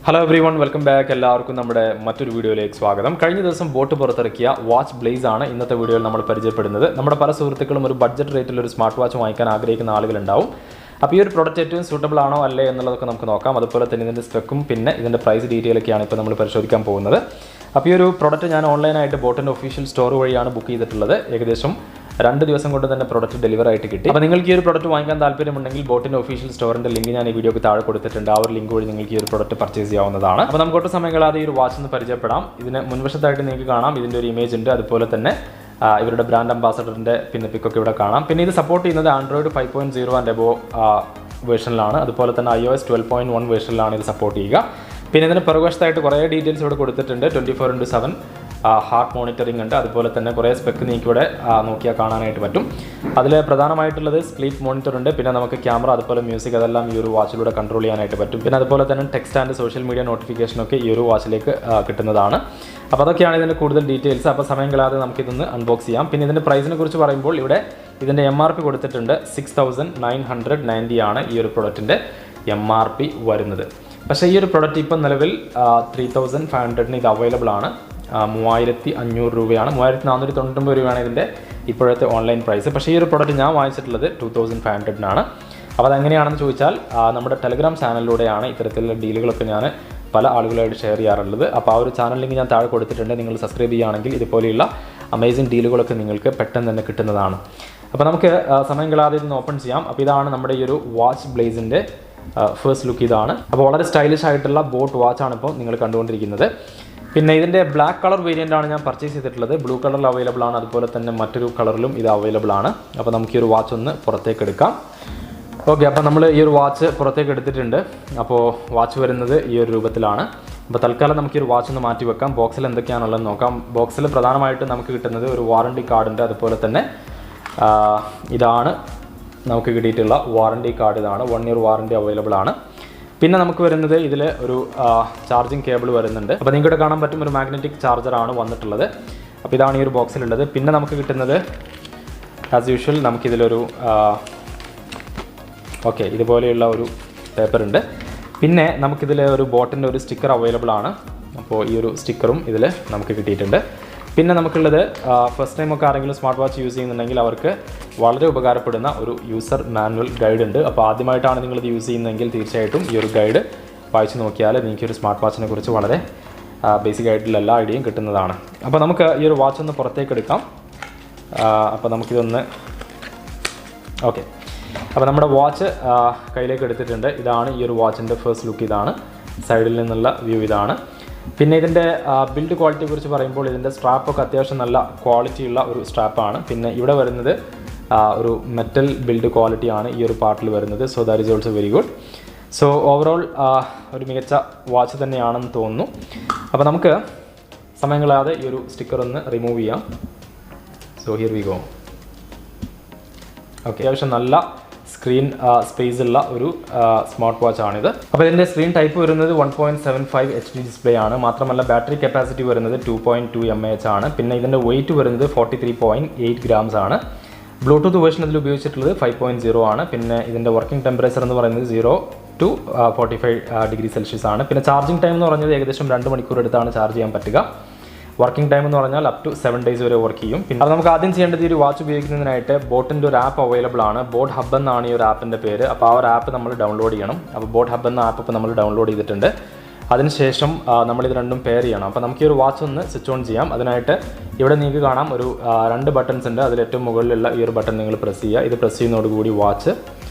Hello everyone, welcome back. എല്ലാവർക്കും നമ്മുടെ മറ്റൊരു വീഡിയോയിലേക്ക് സ്വാഗതം. കഴിഞ്ഞ ദിവസം ബോട്ട് പുറത്തിറക്കിയ വാച്ച് ബ്ലേസ് ആണ് ഇന്നത്തെ വീഡിയോയിൽ നമ്മൾ പരിചയപ്പെടുന്നത്. നമ്മുടെ പല സുഹൃത്തുക്കളും ഒരു ബഡ്ജറ്റ് റേറ്റിൽ ഒരു സ്മാർട്ട് വാച്ച് വാങ്ങിക്കാൻ ആഗ്രഹിക്കുന്ന ആളുകളുണ്ടാവും. അപ്പോൾ ഈ ഒരു പ്രോഡക്റ്റ് ഏറ്റവും സൂട്ടബിൾ ആണോ അല്ലേ എന്നുള്ളതൊക്കെ നമുക്ക് നോക്കാം. അതുപോലെ തന്നെ ഇതിൻ്റെ സ്പെക്കും പിന്നെ ഇതിൻ്റെ പ്രൈസ് ഡീറ്റെയിൽ ഒക്കെയാണ് ഇപ്പോൾ നമ്മൾ പരിശോധിക്കാൻ പോകുന്നത്. അപ്പോൾ ഈ ഒരു പ്രോഡക്റ്റ് ഞാൻ ഓൺലൈനായിട്ട് ബോട്ടിൻ്റെ ഒഫീഷ്യൽ സ്റ്റോർ വഴിയാണ് ബുക്ക് ചെയ്തിട്ടുള്ളത്. ഏകദേശം 2 ദിവസം കൊണ്ട് തന്നെ പ്രോഡക്റ്റ് ഡെലിവർ ആയിട്ട് കിട്ടി. അപ്പോൾ നിങ്ങൾക്ക് ഈ ഒരു പ്രോഡക്റ്റ് വാങ്ങിക്കാൻ താല്പര്യമുണ്ടെങ്കിൽ ബോട്ടിൻ്റെ ഒഫീഷ്യൽ സ്റ്റോറിൻ്റെ ലിങ്ക് ഞാൻ ഈ വീഡിയോക്ക് താഴെ കൊടുത്തിട്ടുണ്ട്. ആ ഒരു ലിങ്ക് വഴി നിങ്ങൾക്ക് ഈ ഒരു പ്രോഡക്റ്റ് പർച്ചേസ് ചെയ്യാവുന്നതാണ്. അപ്പോൾ നമുക്ക് ഒട്ടും സമയം കളയാതെ ഈ ഒരു വാച്ച് ഒന്ന് പരിചയപ്പെടാം. ഇതിന് മുൻവശത്തായിട്ട് നിങ്ങൾക്ക് കാണാം ഇതിൻ്റെ ഒരു ഇമേജ് ഉണ്ട്. അതുപോലെ തന്നെ ഇവരുടെ ബ്രാൻഡ് അംബാസഡറിൻ്റെ പിന്നെ പിക്കൊക്കെ ഇവിടെ കാണാം. പിന്നെ ഇത് സപ്പോർട്ട് ചെയ്യുന്നത് Android 5.0 ആൻഡ് എബോ വേർഷനിലാണ്. അതുപോലെ തന്നെ iOS 12.1 വേർഷനിലാണ് ഇത് സപ്പോർട്ട് ചെയ്യുക. പിന്നെ ഇതിന് പുറകുവശത്തായിട്ട് കുറേ ഡീറ്റെയിൽസ് ഇവിടെ കൊടുത്തിട്ടുണ്ട്. 24/7 ഹാർട്ട് മോണിറ്ററിംഗ് ഉണ്ട്. അതുപോലെ തന്നെ കുറേ സ്പെക്ക് നിങ്ങൾക്ക് ഇവിടെ നോക്കിയാൽ കാണാനായിട്ട് പറ്റും. അതിൽ പ്രധാനമായിട്ടുള്ളത് സ്ലീപ്പ് മോണിറ്റർ ഉണ്ട്. പിന്നെ നമുക്ക് ക്യാമറ അതുപോലെ മ്യൂസിക് അതെല്ലാം ഈ ഒരു വാച്ചിലൂടെ കൺട്രോൾ ചെയ്യാനായിട്ട് പറ്റും. പിന്നെ അതുപോലെ തന്നെ ടെക്സ്റ്റ് ആൻഡ് സോഷ്യൽ മീഡിയ നോട്ടിഫിക്കേഷനൊക്കെ ഈ ഒരു വാച്ചിലേക്ക് കിട്ടുന്നതാണ്. അപ്പോൾ അതൊക്കെയാണ് ഇതിൻ്റെ കൂടുതൽ ഡീറ്റെയിൽസ്. അപ്പോൾ സമയം കളയാതെ നമുക്കിതൊന്ന് അൺബോക്സ് ചെയ്യാം. പിന്നെ ഇതിൻ്റെ പ്രൈസിനെ കുറിച്ച് പറയുമ്പോൾ ഇവിടെ ഇതിൻ്റെ MRP കൊടുത്തിട്ടുണ്ട് 6,990 ആണ് ഈ ഒരു പ്രൊഡക്റ്റിൻ്റെ MRP വരുന്നത്. പക്ഷേ ഈ ഒരു പ്രൊഡക്റ്റ് ഇപ്പം നിലവിൽ 3,500 ഇത് അവൈലബിൾ ആണ്. 3,500 രൂപയാണ്. 3,499 രൂപയാണ് ഇതിൻ്റെ ഇപ്പോഴത്തെ ഓൺലൈൻ പ്രൈസ്. പക്ഷേ ഈ ഒരു പ്രോഡക്റ്റ് ഞാൻ വാങ്ങിച്ചിട്ടുള്ളത് 2,500 അപ്പോൾ അതെങ്ങനെയാണെന്ന് ചോദിച്ചാൽ നമ്മുടെ ടെലഗ്രാം ചാനലിലൂടെയാണ് ഇത്തരത്തിലുള്ള ഡീലുകളൊക്കെ ഞാൻ പല ആളുകളായിട്ട് ഷെയർ ചെയ്യാറുള്ളത്. അപ്പോൾ ആ ഒരു ചാനൽ ലിങ്ക് ഞാൻ താഴെ കൊടുത്തിട്ടുണ്ട്. നിങ്ങൾ സബ്സ്ക്രൈബ് ചെയ്യുകയാണെങ്കിൽ ഇതുപോലെയുള്ള അമേസിംഗ് ഡീലുകളൊക്കെ നിങ്ങൾക്ക് പെട്ടെന്ന് തന്നെ കിട്ടുന്നതാണ്. അപ്പോൾ നമുക്ക് സമയം കളയാതെ ഇതൊന്ന് ഓപ്പൺ ചെയ്യാം. അപ്പോൾ ഇതാണ് നമ്മുടെ ഈ ഒരു വാച്ച് ബ്ലേസിൻ്റെ ഫസ്റ്റ് ലുക്ക് ഇതാണ്. അപ്പോൾ വളരെ സ്റ്റൈലിഷ് ആയിട്ടുള്ള ബോട്ട് വാച്ചാണ് ഇപ്പോൾ നിങ്ങൾ കണ്ടുകൊണ്ടിരിക്കുന്നത്. പിന്നെ ഇതിൻ്റെ ബ്ലാക്ക് കളർ വേരിയൻ്റ് ആണ് ഞാൻ പർച്ചേസ് ചെയ്തിട്ടുള്ളത്. ബ്ലൂ കളറിൽ അവൈലബിൾ ആണ്. അതുപോലെ തന്നെ മറ്റൊരു കളറിലും ഇത് അവൈലബിൾ ആണ്. അപ്പോൾ നമുക്ക് ഈ ഒരു വാച്ച് ഒന്ന് പുറത്തേക്ക് എടുക്കാം. ഓക്കെ, അപ്പോൾ നമ്മൾ ഈ ഒരു വാച്ച് പുറത്തേക്ക് എടുത്തിട്ടുണ്ട്. അപ്പോൾ വാച്ച് വരുന്നത് ഈ ഒരു രൂപത്തിലാണ്. അപ്പോൾ തൽക്കാലം നമുക്ക് ഈ ഒരു വാച്ച് ഒന്ന് മാറ്റി വെക്കാം. ബോക്സിൽ എന്തൊക്കെയാണുള്ളതെന്ന് നോക്കാം. ബോക്സിൽ പ്രധാനമായിട്ട് നമുക്ക് കിട്ടുന്നത് ഒരു വാറണ്ടി കാർഡുണ്ട്. അതുപോലെ തന്നെ ഇതാണ് നമുക്ക് കിട്ടിയിട്ടുള്ള വാറണ്ടി കാർഡ്. ഇതാണ് 1 ഇയർ വാറണ്ടി അവൈലബിൾ ആണ്. പിന്നെ നമുക്ക് വരുന്നത് ഇതിൽ ഒരു ചാർജിങ് കേബിൾ വരുന്നുണ്ട്. അപ്പോൾ നിങ്ങൾക്ക് കാണാൻ പറ്റും ഒരു മാഗ്നറ്റിക് ചാർജറാണ് വന്നിട്ടുള്ളത്. അപ്പോൾ ഇതാണ് ഈ ഒരു ബോക്സിലുള്ളത്. പിന്നെ നമുക്ക് കിട്ടുന്നത് ആസ് യൂഷ്വൽ നമുക്കിതിലൊരു ഓക്കെ ഇതുപോലെയുള്ള ഒരു പേപ്പർ ഉണ്ട്. പിന്നെ നമുക്കിതിൽ ഒരു ബോട്ടിൻ്റെ ഒരു സ്റ്റിക്കർ അവൈലബിൾ ആണ്. അപ്പോൾ ഈ ഒരു സ്റ്റിക്കറും ഇതിൽ നമുക്ക് കിട്ടിയിട്ടുണ്ട്. പിന്നെ നമുക്കുള്ളത് ഫസ്റ്റ് ടൈം ഒക്കെ ആരെങ്കിലും സ്മാർട്ട് വാച്ച് യൂസ് ചെയ്യുന്നുണ്ടെങ്കിൽ അവർക്ക് വളരെ ഉപകാരപ്പെടുന്ന ഒരു യൂസർ മാനുവൽ ഗൈഡ് ഉണ്ട്. അപ്പോൾ ആദ്യമായിട്ടാണ് നിങ്ങളിത് യൂസ് ചെയ്യുന്നതെങ്കിൽ തീർച്ചയായിട്ടും ഈ ഒരു ഗൈഡ് വായിച്ച് നോക്കിയാൽ നിങ്ങൾക്ക് ഒരു സ്മാർട്ട് വാച്ചിനെ കുറിച്ച് വളരെ ബേസിക് ആയിട്ടുള്ള എല്ലാ ഐഡിയയും കിട്ടുന്നതാണ്. അപ്പോൾ നമുക്ക് ഈ ഒരു വാച്ച് ഒന്ന് പുറത്തേക്ക് എടുക്കാം. അപ്പോൾ നമുക്കിതൊന്ന് ഓക്കെ, അപ്പോൾ നമ്മുടെ വാച്ച് കയ്യിലേക്ക് എടുത്തിട്ടുണ്ട്. ഇതാണ് ഈ ഒരു വാച്ചിൻ്റെ ഫസ്റ്റ് ലുക്ക്. ഇതാണ് സൈഡിൽ നിന്നുള്ള വ്യൂ. ഇതാണ്. പിന്നെ ഇതിൻ്റെ ബിൽഡ് ക്വാളിറ്റിയെ കുറിച്ച് പറയുമ്പോൾ ഇതിൻ്റെ സ്ട്രാപ്പൊക്കെ അത്യാവശ്യം നല്ല ക്വാളിറ്റിയുള്ള ഒരു സ്ട്രാപ്പാണ്. പിന്നെ ഇവിടെ വരുന്നത് ഒരു മെറ്റൽ ബിൽഡ് ക്വാളിറ്റിയാണ് ഈ ഒരു പാർട്ടിൽ വരുന്നത്. So that is also very good. So overall ഒരു മികച്ച വാച്ച് തന്നെയാണെന്ന് തോന്നുന്നു. അപ്പോൾ നമുക്ക് സമയം കളയാതെ ഈ ഒരു സ്റ്റിക്കർ ഒന്ന് റിമൂവ് ചെയ്യാം. So here we go. Okay, അത്യാവശ്യം നല്ല സ്ക്രീൻ സ്പേസ് ഉള്ള ഒരു സ്മാർട്ട് വാച്ച് ആണിത്. അപ്പോൾ ഇതിൻ്റെ സ്ക്രീൻ ടൈപ്പ് വരുന്നത് 1.75 HD ഡിസ്പ്ലേ ആണ്. മാത്രമല്ല ബാറ്ററി കപ്പാസിറ്റി വരുന്നത് 2.2 mAh ആണ്. പിന്നെ ഇതിൻ്റെ വെയിറ്റ് വരുന്നത് 43.8 grams ആണ്. ബ്ലൂടൂത്ത് വേർഷൻ ഇതിൽ ഉപയോഗിച്ചിട്ടുള്ളത് 5.0 ആണ്. പിന്നെ ഇതിൻ്റെ വർക്കിംഗ് ടെമ്പറേച്ചർ എന്ന് പറയുന്നത് 0 to 45 ഡിഗ്രി സെൽഷ്യസ് ആണ്. പിന്നെ ചാർജിങ് ടൈം എന്ന് പറഞ്ഞത് ഏകദേശം 2 മണിക്കൂർ എടുത്താണ് ചാർജ് ചെയ്യാൻ പറ്റുക. വർക്കിംഗ് ടൈം എന്ന് പറഞ്ഞാൽ അപ് ടു 7 days വരെ വർക്ക് ചെയ്യും. പിന്നെ അത് നമുക്ക് ആദ്യം ചെയ്യേണ്ടത് ഈ ഒരു വാച്ച് ഉപയോഗിക്കുന്നതിനായിട്ട് ബോട്ടിൻ്റെ ഒരു ആപ്പ് അവൈലബിൾ ആണ്. ബോട്ട് ഹബ് എന്നാണ് ഈ ഒരു ആപ്പിൻ്റെ പേര്. അപ്പോൾ ആ ഒരു ആപ്പ് നമ്മൾ ഡൗൺലോഡ് ചെയ്യണം. അപ്പോൾ ബോട്ട് ഹബ് എന്ന ആപ്പ് ഇപ്പോൾ നമ്മൾ ഡൗൺലോഡ് ചെയ്തിട്ടുണ്ട്. അതിനുശേഷം നമ്മളിത് രണ്ടും പെയർ ചെയ്യണം. അപ്പോൾ നമുക്ക് ഈ ഒരു വാച്ച് ഒന്ന് സ്വിച്ച് ഓൺ ചെയ്യാം. അതിനായിട്ട് ഇവിടെ നിങ്ങൾക്ക് കാണാം ഒരു 2 ബട്ടൺസ് ഉണ്ട്. അതിൽ ഏറ്റവും മുകളിലുള്ള ഈ ഒരു ബട്ടൺ നിങ്ങൾ പ്രസ് ചെയ്യുക. ഇത് പ്രസ് ചെയ്യുന്നതോടുകൂടി വാച്ച്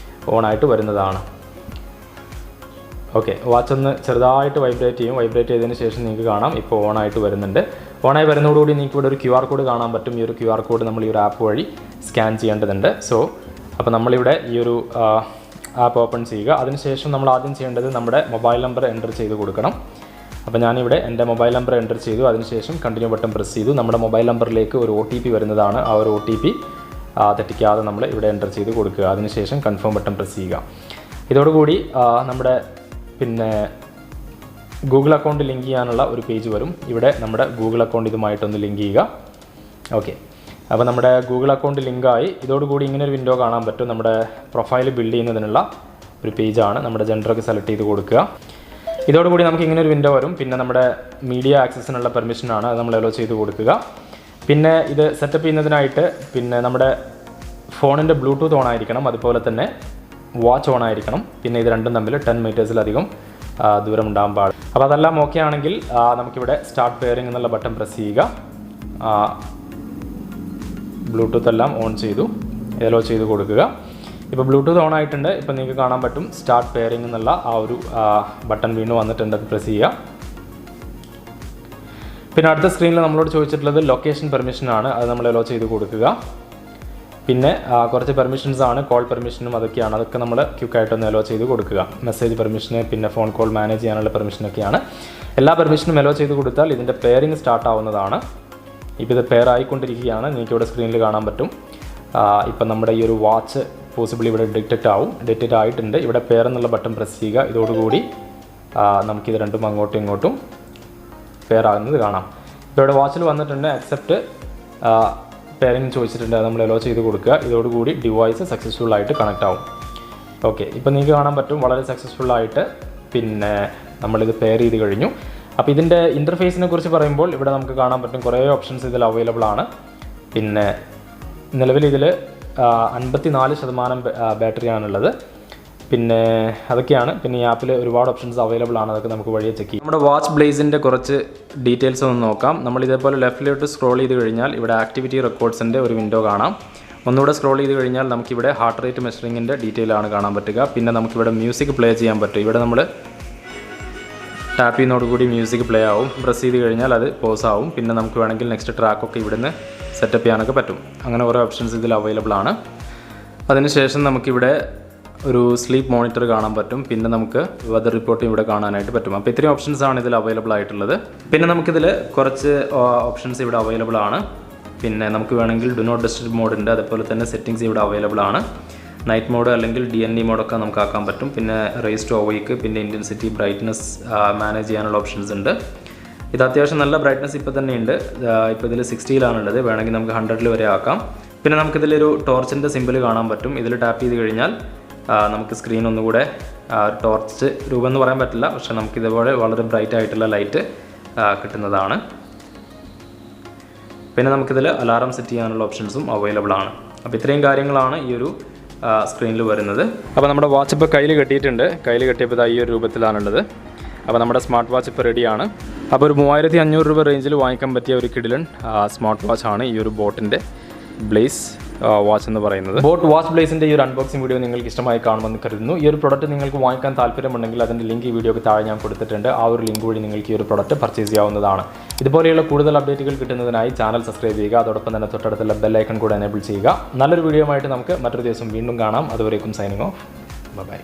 ഓണായിട്ട് വരുന്നതാണ്. ഓക്കെ, വാച്ച് ഒന്ന് ചെറുതായിട്ട് വൈബ്രേറ്റ് ചെയ്യും. വൈബ്രേറ്റ് ചെയ്തതിന് ശേഷം നിങ്ങൾക്ക് കാണാം ഇപ്പോൾ ഓണായിട്ട് വരുന്നുണ്ട്. ഓണായി വരുന്നതോടുകൂടി നിങ്ങൾക്ക് ഇവിടെ ഒരു QR കോഡ് കാണാൻ പറ്റും. ഈ ഒരു QR കോഡ് നമ്മൾ ഈ ഒരു ആപ്പ് വഴി സ്കാൻ ചെയ്യേണ്ടതുണ്ട്. സോ അപ്പോൾ നമ്മളിവിടെ ഈ ഒരു ആപ്പ് ഓപ്പൺ ചെയ്യുക. അതിനുശേഷം നമ്മൾ ആദ്യം ചെയ്യേണ്ടത് നമ്മുടെ മൊബൈൽ നമ്പർ എൻ്റർ ചെയ്ത് കൊടുക്കണം. അപ്പോൾ ഞാനിവിടെ എൻ്റെ മൊബൈൽ നമ്പർ എൻ്റർ ചെയ്തു. അതിനുശേഷം കണ്ടിന്യൂ ബട്ടൺ പ്രസ് ചെയ്തു. നമ്മുടെ മൊബൈൽ നമ്പറിലേക്ക് ഒരു OTP വരുന്നതാണ്. ആ ഒരു OTP തെറ്റിക്കാതെ നമ്മൾ ഇവിടെ എൻ്റർ ചെയ്ത് കൊടുക്കുക. അതിനുശേഷം കൺഫേം ബട്ടൺ പ്രസ് ചെയ്യുക. ഇതോടുകൂടി നമ്മുടെ പിന്നെ ഗൂഗിൾ അക്കൗണ്ട് ലിങ്ക് ചെയ്യാനുള്ള ഒരു പേജ് വരും. ഇവിടെ നമ്മുടെ ഗൂഗിൾ അക്കൗണ്ട് ഇതുമായിട്ടൊന്ന് ലിങ്ക് ചെയ്യുക. ഓക്കെ, അപ്പോൾ നമ്മുടെ ഗൂഗിൾ അക്കൗണ്ട് ലിങ്കായി. ഇതോടുകൂടി ഇങ്ങനെ ഒരു വിൻഡോ കാണാൻ പറ്റും. നമ്മുടെ പ്രൊഫൈൽ ബിൽഡ് ചെയ്യുന്നതിനുള്ള ഒരു പേജാണ്. നമ്മുടെ ജെൻഡറൊക്കെ സെലക്ട് ചെയ്ത് കൊടുക്കുക. ഇതോടുകൂടി നമുക്ക് ഇങ്ങനെ ഒരു വിൻഡോ വരും. പിന്നെ നമ്മുടെ മീഡിയ ആക്സസിനുള്ള പെർമിഷനാണ്, അത് നമ്മൾ അലോ ചെയ്ത് കൊടുക്കുക. പിന്നെ ഇത് സെറ്റപ്പ് ചെയ്യുന്നതിനായിട്ട് പിന്നെ നമ്മുടെ ഫോണിൻ്റെ ബ്ലൂടൂത്ത് ഓൺ ആയിരിക്കണം, അതുപോലെ തന്നെ വാച്ച് ഓൺ ആയിരിക്കണം. പിന്നെ ഇത് രണ്ടും തമ്മിൽ 10 മീറ്റേഴ്സിലധികം ദൂരം ഉണ്ടാകാൻ പാടില്ല. അപ്പോൾ അതെല്ലാം ഓക്കെ ആണെങ്കിൽ നമുക്കിവിടെ സ്റ്റാർട്ട് പെയറിംഗ് എന്നുള്ള ബട്ടൺ പ്രസ് ചെയ്യുക. ബ്ലൂടൂത്ത് എല്ലാം ഓൺ ചെയ്തു, എലോ ചെയ്ത് കൊടുക്കുക. ഇപ്പോൾ ബ്ലൂടൂത്ത് ഓൺ ആയിട്ടുണ്ട്. ഇപ്പോൾ നിങ്ങൾക്ക് കാണാൻ പറ്റും സ്റ്റാർട്ട് പെയറിംഗ് എന്നുള്ള ആ ഒരു ബട്ടൺ വീണ്ടും വന്നിട്ടുണ്ട്, അത് പ്രസ് ചെയ്യുക. പിന്നെ അടുത്ത സ്ക്രീനിൽ നമ്മളോട് ചോദിച്ചിട്ടുള്ളത് ലൊക്കേഷൻ പെർമിഷനാണ്, അത് നമ്മൾ എലോ ചെയ്ത് കൊടുക്കുക. പിന്നെ കുറച്ച് പെർമിഷൻസ് ആണ്, കോൾ പെർമിഷനും അതൊക്കെയാണ്, അതൊക്കെ നമ്മൾ ക്വിക്കായിട്ടൊന്ന് എലോ ചെയ്ത് കൊടുക്കുക. മെസ്സേജ് പെർമിഷന്, പിന്നെ ഫോൺ കോൾ മാനേജ് ചെയ്യാനുള്ള പെർമിഷനൊക്കെയാണ്. എല്ലാ പെർമിഷനും എലോ ചെയ്ത് കൊടുത്താൽ ഇതിൻ്റെ പെയറിംഗ് സ്റ്റാർട്ട് ആവുന്നതാണ്. ഇപ്പോൾ ഇത് പെയർ ആയിക്കൊണ്ടിരിക്കുകയാണ്, നിങ്ങൾക്ക് ഇവിടെ സ്ക്രീനിൽ കാണാൻ പറ്റും. ഇപ്പം നമ്മുടെ ഈ ഒരു വാച്ച് പോസിബിളി ഇവിടെ ഡിറ്റക്റ്റ് ആയിട്ടുണ്ട്. ഇവിടെ പെയർ എന്നുള്ള ബട്ടൺ പ്രസ് ചെയ്യുക. ഇതോടുകൂടി നമുക്കിത് രണ്ടും അങ്ങോട്ടും ഇങ്ങോട്ടും പെയർ ആകുന്നത് കാണാം. ഇപ്പോൾ ഇവിടെ വാച്ചിൽ വന്നിട്ടുണ്ട് അക്സെപ്റ്റ് പെയറിംഗ് ചോദിച്ചിട്ടുണ്ട്, അത് നമ്മൾ എലോ ചെയ്ത് കൊടുക്കുക. ഇതോടുകൂടി ഡിവൈസ് സക്സസ്ഫുൾ ആയിട്ട് കണക്റ്റ് ആവും. ഓക്കെ, ഇപ്പോൾ നിങ്ങൾക്ക് കാണാൻ പറ്റും വളരെ സക്സസ്ഫുൾ ആയിട്ട് പിന്നെ നമ്മളിത് പെയർ ചെയ്ത് കഴിഞ്ഞു. അപ്പോൾ ഇതിൻ്റെ ഇൻ്റർഫേസിനെ കുറിച്ച് പറയുമ്പോൾ ഇവിടെ നമുക്ക് കാണാൻ പറ്റും കുറേ ഓപ്ഷൻസ് ഇതിൽ അവൈലബിൾ ആണ്. പിന്നെ നിലവിൽ ഇതിൽ 54% ബാറ്ററിയാണുള്ളത്. പിന്നെ അതൊക്കെയാണ്. പിന്നെ ഈ ആപ്പിൽ ഒരുപാട് ഓപ്ഷൻസ് അവൈലബിൾ ആണ്, അതൊക്കെ നമുക്ക് വഴിയെ ചെക്ക് ചെയ്യാം. നമ്മുടെ വാച്ച് ബ്ലേസിൻ്റെ കുറച്ച് ഡീറ്റെയിൽസ് ഒന്ന് നോക്കാം. നമ്മൾ ഇതേപോലെ ലെഫ്റ്റിലോട്ട് സ്ക്രോൾ ചെയ്ത് കഴിഞ്ഞാൽ ഇവിടെ ആക്ടിവിറ്റി റെക്കോർഡ്സിൻ്റെ ഒരു വിൻഡോ കാണാം. ഒന്നുകൂടെ സ്ക്രോൾ ചെയ്ത് കഴിഞ്ഞാൽ നമുക്കിവിടെ ഹാർട്ട് റേറ്റ് മെഷറിങ്ങിൻ്റെ ഡീറ്റെയിൽ ആണ് കാണാൻ പറ്റുക. പിന്നെ നമുക്കിവിടെ മ്യൂസിക് പ്ലേ ചെയ്യാൻ പറ്റും. ഇവിടെ നമ്മൾ ടാപ്പ് ചെയ്യുന്നതോടുകൂടി മ്യൂസിക് പ്ലേ ആവും. പ്രസ് ചെയ്ത് കഴിഞ്ഞാൽ അത് പോസ് ആവും. പിന്നെ നമുക്ക് വേണമെങ്കിൽ നെക്സ്റ്റ് ട്രാക്കൊക്കെ ഇവിടുന്ന് സെറ്റപ്പ് ചെയ്യാനൊക്കെ പറ്റും. അങ്ങനെ ഓരോ ഓപ്ഷൻസ് ഇതിൽ അവൈലബിൾ ആണ്. അതിനുശേഷം നമുക്കിവിടെ ഒരു സ്ലീപ്പ് മോണിറ്റർ കാണാൻ പറ്റും. പിന്നെ നമുക്ക് വെതർ റിപ്പോർട്ടും ഇവിടെ കാണാനായിട്ട് പറ്റും. അപ്പോൾ ഇത്രയും ഓപ്ഷൻസ് ആണ് ഇതിൽ അവൈലബിൾ ആയിട്ടുള്ളത്. പിന്നെ നമുക്കിതിൽ കുറച്ച് ഓപ്ഷൻസ് ഇവിടെ അവൈലബിൾ ആണ്. പിന്നെ നമുക്ക് വേണമെങ്കിൽ ഡു നോട്ട് ഡിസ്റ്റർബ് മോഡ് ഉണ്ട്, അതുപോലെ തന്നെ സെറ്റിങ്സ് ഇവിടെ അവൈലബിൾ ആണ്. നൈറ്റ് മോഡ് അല്ലെങ്കിൽ DND മോഡൊക്കെ നമുക്ക് ആക്കാൻ പറ്റും. പിന്നെ റേസ് ടു അവൈക്ക്, പിന്നെ ഇൻറ്റൻസിറ്റി, ബ്രൈറ്റ്നസ് മാനേജ് ചെയ്യാനുള്ള ഓപ്ഷൻസ് ഉണ്ട്. ഇത് അത്യാവശ്യം നല്ല ബ്രൈറ്റ്നസ് ഇപ്പോൾ തന്നെ ഉണ്ട്. ഇപ്പോൾ ഇതിൽ 60-ലാണുള്ളത്, വേണമെങ്കിൽ നമുക്ക് 100-ൽ വരെ ആക്കാം. പിന്നെ നമുക്കിതിലൊരു ടോർച്ചിൻ്റെ സിമ്പിൾ കാണാൻ പറ്റും. ഇതിൽ ടാപ്പ് ചെയ്ത് കഴിഞ്ഞാൽ നമുക്ക് സ്ക്രീൻ ഒന്നുകൂടെ ടോർച്ച് രൂപം എന്ന് പറയാൻ പറ്റില്ല, പക്ഷേ നമുക്കിതുപോലെ വളരെ ബ്രൈറ്റ് ആയിട്ടുള്ള ലൈറ്റ് കിട്ടുന്നതാണ്. പിന്നെ നമുക്കിതിൽ അലാറം സെറ്റ് ചെയ്യാനുള്ള ഓപ്ഷൻസും അവൈലബിൾ ആണ്. അപ്പോൾ ഇത്രയും കാര്യങ്ങളാണ് ഈ ഒരു സ്ക്രീനിൽ വരുന്നത്. അപ്പോൾ നമ്മുടെ വാച്ച് ഇപ്പോൾ കയ്യിൽ കെട്ടിയിട്ടുണ്ട്. കയ്യിൽ കെട്ടിയപ്പോൾ ഈ ഒരു രൂപത്തിലാണുള്ളത്. അപ്പോൾ നമ്മുടെ സ്മാർട്ട് വാച്ച് ഇപ്പോൾ റെഡിയാണ്. അപ്പോൾ ഒരു 3500 രൂപ റേഞ്ചിൽ വാങ്ങിക്കാൻ പറ്റിയ ഒരു കിടിലൻ സ്മാർട്ട് വാച്ചാണ് ഈ ഒരു ബോട്ടിൻ്റെ ബ്ലേസ് വാച്ച് എന്ന് പറയുന്നത്. ബോട്ട് വാച്ച് ബ്ലേസിൻ്റെ ഈ ഒരു അൺബോക്സിംഗ് വീഡിയോ നിങ്ങൾക്ക് ഇഷ്ടമായി കാണുമെന്ന് കരുതുന്നു. ഈ ഒരു പ്രൊഡക്റ്റ് നിങ്ങൾക്ക് വാങ്ങിക്കാൻ താല്പര്യമുണ്ടെങ്കിൽ അതിൻ്റെ ലിങ്ക് ഈ വീഡിയോക്ക് താഴെ ഞാൻ കൊടുത്തിട്ടുണ്ട്. ആ ഒരു ലിങ്ക് വഴി നിങ്ങൾക്ക് ഈ ഒരു പ്രൊഡക്റ്റ് പർച്ചേസ് ചെയ്യാവുന്നതാണ്. ഇതുപോലെയുള്ള കൂടുതൽ അപ്ഡേറ്റുകൾ കിട്ടുന്നതിനായി ചാനൽ സബ്സ്ക്രൈബ് ചെയ്യുക. അതോടൊപ്പം തന്നെ തൊട്ടടുത്തുള്ള ബെൽ ഐക്കൺ കൂടെ എനേബിൾ ചെയ്യുക. നല്ലൊരു വീഡിയോ ആയിട്ട് നമുക്ക് മറ്റൊരു ദിവസം വീണ്ടും കാണാം. അതുവരേക്കും സൈനിങ് ഓഫ്. ബൈ.